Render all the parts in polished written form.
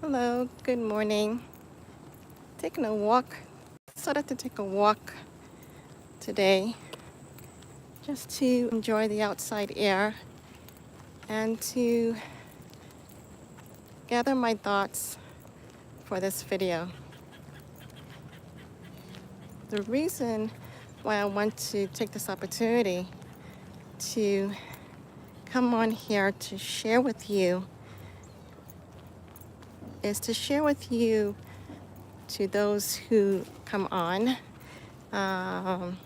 Hello, good morning. Taking a walk. Decided to take a walk today just to enjoy the outside air and to gather my thoughts for this video. The reason why I want to take this opportunity to come on here to share with you is to share with you, to those who come on, um,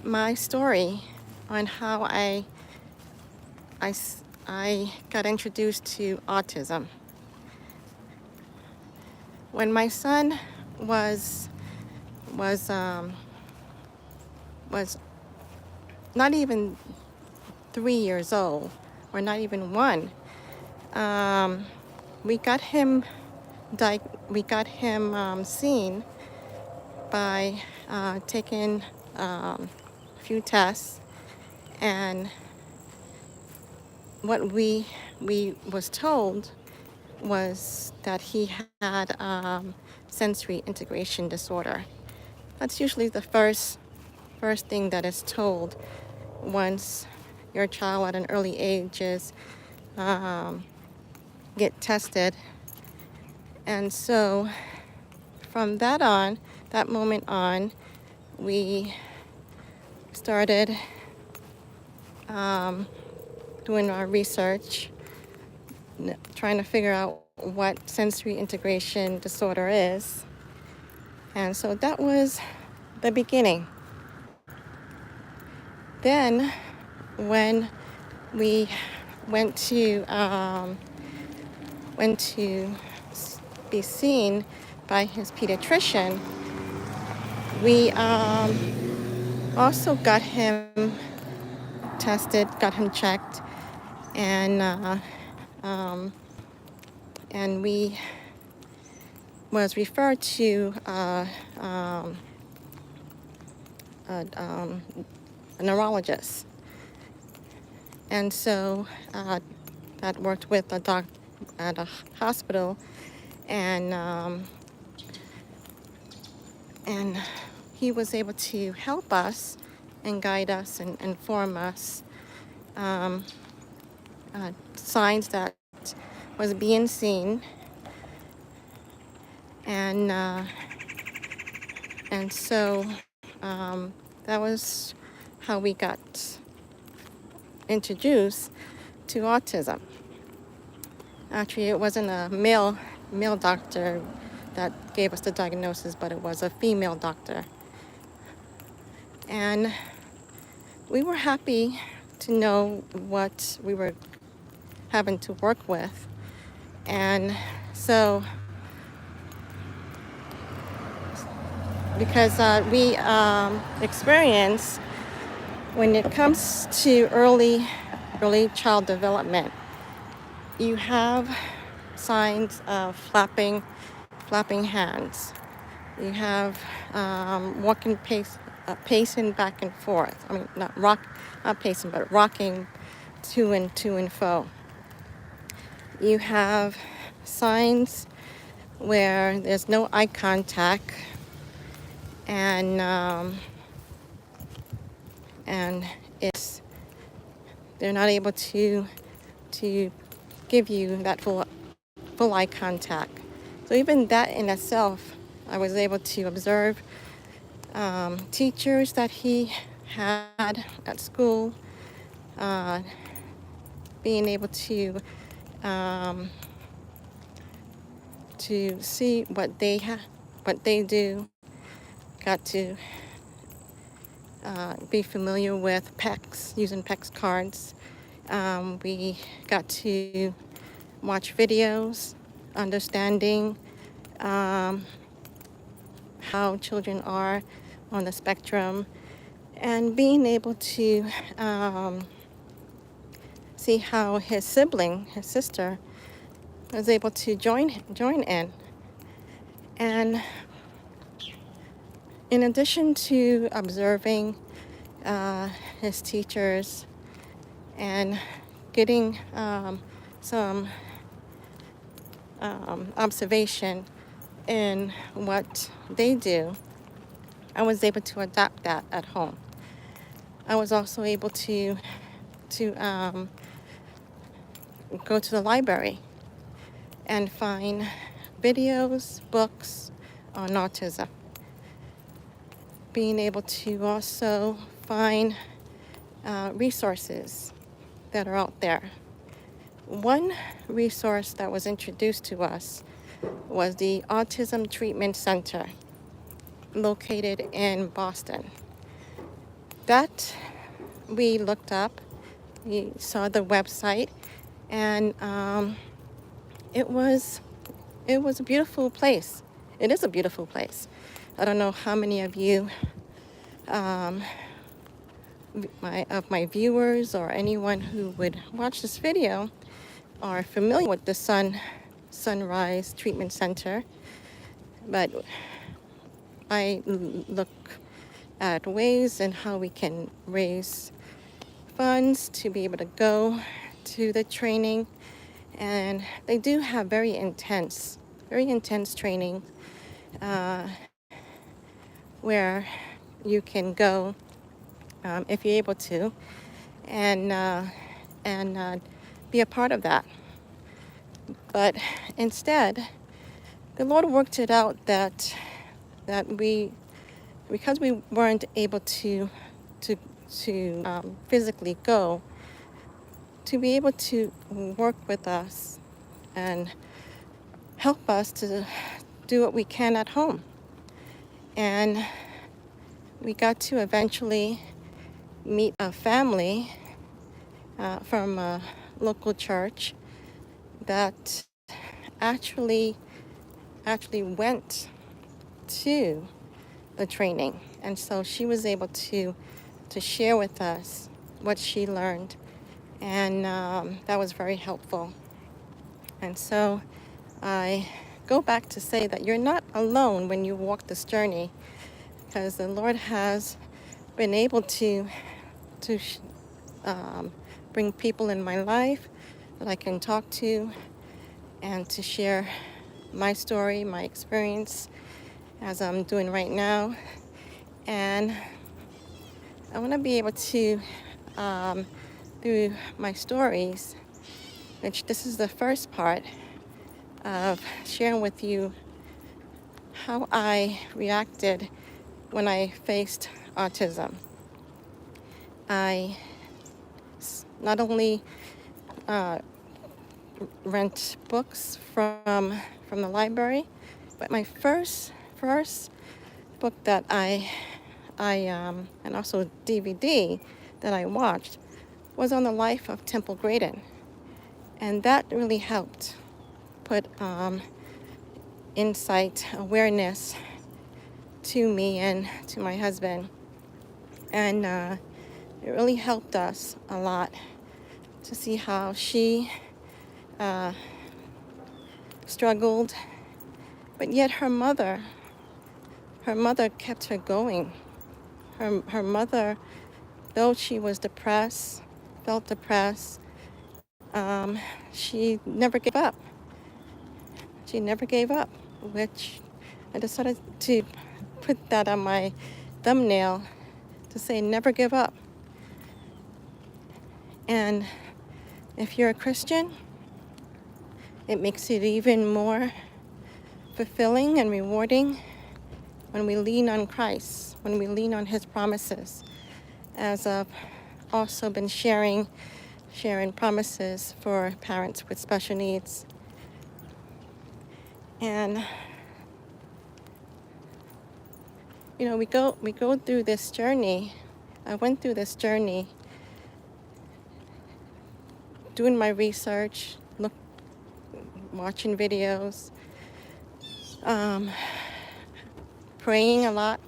my story on how I, I got introduced to autism. When my son was was um, was not even 3 years old, or not even one, um, we got him seen by taking a few tests, and what we was told was that he had sensory integration disorder. That's usually the first thing that is told once your child at an early age is get tested. And so from that moment on, we started doing our research, trying to figure out what sensory integration disorder is. And so that was the beginning. Then when we went to be seen by his pediatrician, we also got him tested, got him checked, and we was referred to a neurologist. And so that worked with a doc at a hospital, and he was able to help us and guide us and inform us signs that was being seen, and so that was how we got introduced to autism. Actually, it wasn't a male doctor that gave us the diagnosis, but it was a female doctor. And we were happy to know what we were having to work with. And so, because we experience, when it comes to early child development, you have signs of flapping hands. You have walking pacing back and forth. I mean, not pacing, but rocking to and fro. You have signs where there's no eye contact, and they're not able to give you that full eye contact. So even that in itself, I was able to observe teachers that he had at school, being able to see what they do. Got to be familiar with PECs, using PECs cards. We got to watch videos, understanding how children are on the spectrum, and being able to see how his sister, was able to join in. And in addition to observing his teachers and getting some observation in what they do, I was able to adopt that at home. I was also able to go to the library and find videos, books on autism. Being able to also find resources that are out there. One resource that was introduced to us was the Autism Treatment Center located in Boston. That we looked up, we saw the website, and it was a beautiful place. It is a beautiful place. I don't know how many of you, my viewers or anyone who would watch this video are familiar with the Sunrise Treatment Center, but I look at ways and how we can raise funds to be able to go to the training. And they do have very intense training where you can go if you're able to and be a part of that. But instead, the Lord worked it out that because we weren't able to physically go, to be able to work with us and help us to do what we can at home. And we got to eventually meet a family from a local church that actually went to the training. And so she was able to share with us what she learned. And that was very helpful. And so I go back to say that you're not alone when you walk this journey, because the Lord has been able to bring people in my life that I can talk to and to share my story, my experience, as I'm doing right now. And I want to be able to, through my stories, which this is the first part of sharing with you how I reacted when I faced autism. I not only rent books from the library, but my first book that I and also DVD that I watched was on the life of Temple Grandin, and that really helped put insight, awareness to me and to my husband, and it really helped us a lot to see how she struggled, but yet her mother kept her going. Her mother, though she was depressed, felt depressed, she never gave up. She never gave up, which I decided to put that on my thumbnail to say never give up. And if you're a Christian, it makes it even more fulfilling and rewarding when we lean on Christ, when we lean on His promises, as I've also been sharing promises for parents with special needs. And we go through this journey. I went through this journey doing my research, watching videos, praying a lot,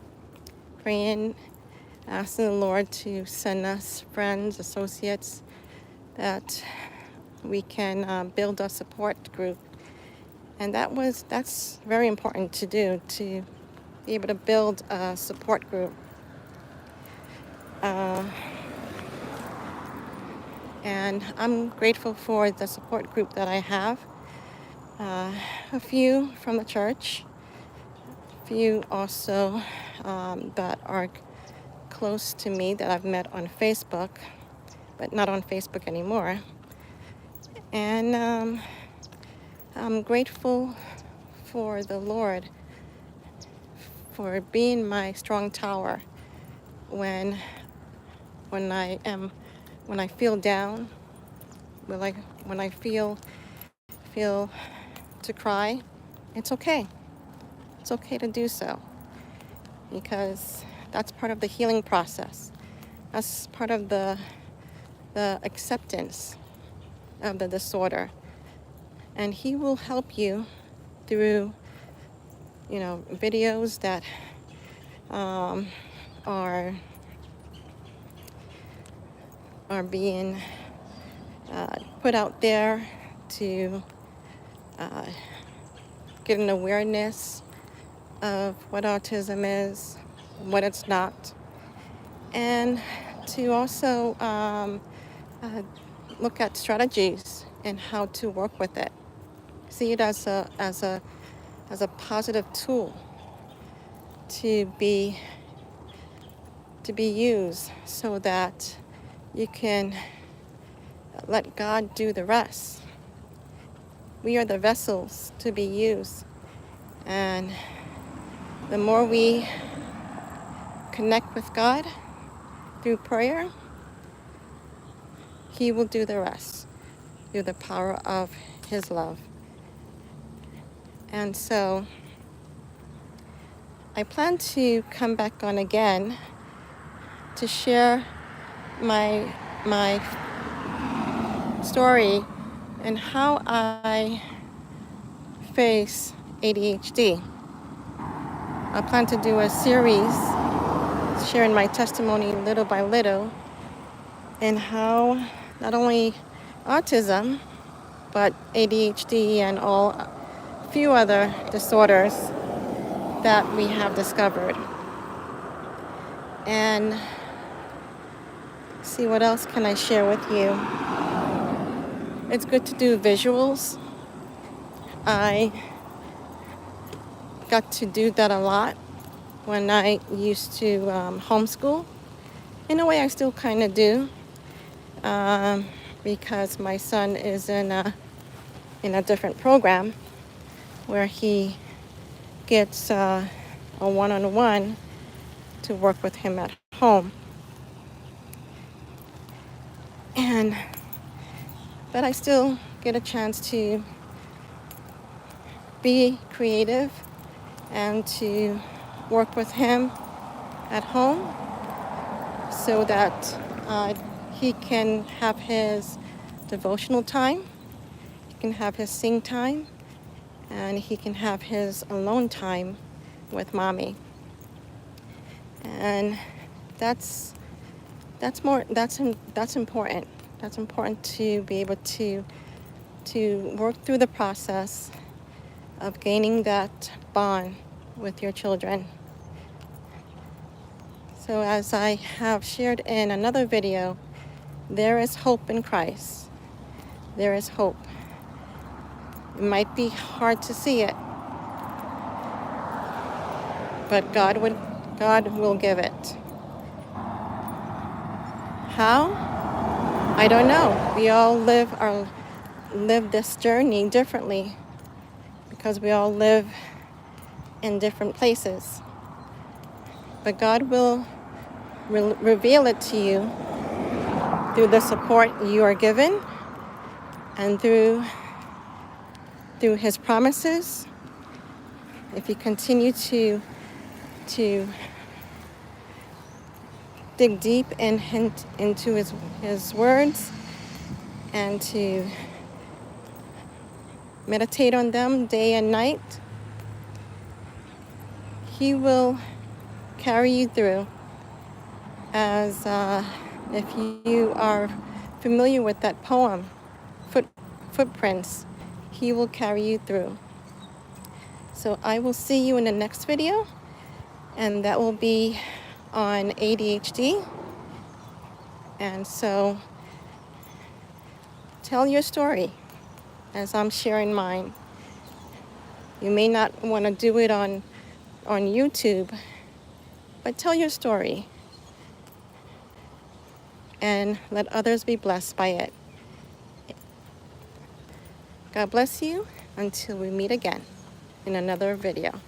asking the Lord to send us friends, associates, that we can build a support group. And that's very important to do, to be able to build a support group. And I'm grateful for the support group that I have. a few from the church, a few also that are close to me that I've met on Facebook, but not on Facebook anymore. And I'm grateful for the Lord for being my strong tower when I feel down, when I feel to cry. It's okay. It's okay to do so, because that's part of the healing process. That's part of the acceptance of the disorder. And He will help you through, videos that are being put out there to get an awareness of what autism is, what it's not, and to also look at strategies and how to work with it. See it as a positive tool to be used, so that you can let God do the rest. We are the vessels to be used, and the more we connect with God through prayer, He will do the rest through the power of His love. And so I plan to come back on again to share my story and how I face ADHD. I plan to do a series sharing my testimony little by little, and how not only autism, but ADHD and a few other disorders that we have discovered. And see, what else can I share with you? It's good to do visuals. I got to do that a lot when I used to homeschool. In a way, I still kind of do, because my son is in a different program where he gets a one-on-one to work with him at home. But I still get a chance to be creative and to work with him at home, so that he can have his devotional time, he can have his sing time, and he can have his alone time with mommy. And that's important. That's important to be able to work through the process of gaining that bond with your children. So as I have shared in another video, there is hope in Christ. There is hope. It might be hard to see it, but God will give it. How? I don't know. We all live this journey differently, because we all live in different places. But God will reveal it to you through the support you are given, and through His promises. If you continue to dig deep into His words, and to meditate on them day and night, He will carry you through. As if you are familiar with that poem, Footprints, He will carry you through. So I will see you in the next video, and that will be on ADHD. And so tell your story as I'm sharing mine. You may not want to do it on YouTube, but tell your story and let others be blessed by it. God bless you until we meet again in another video.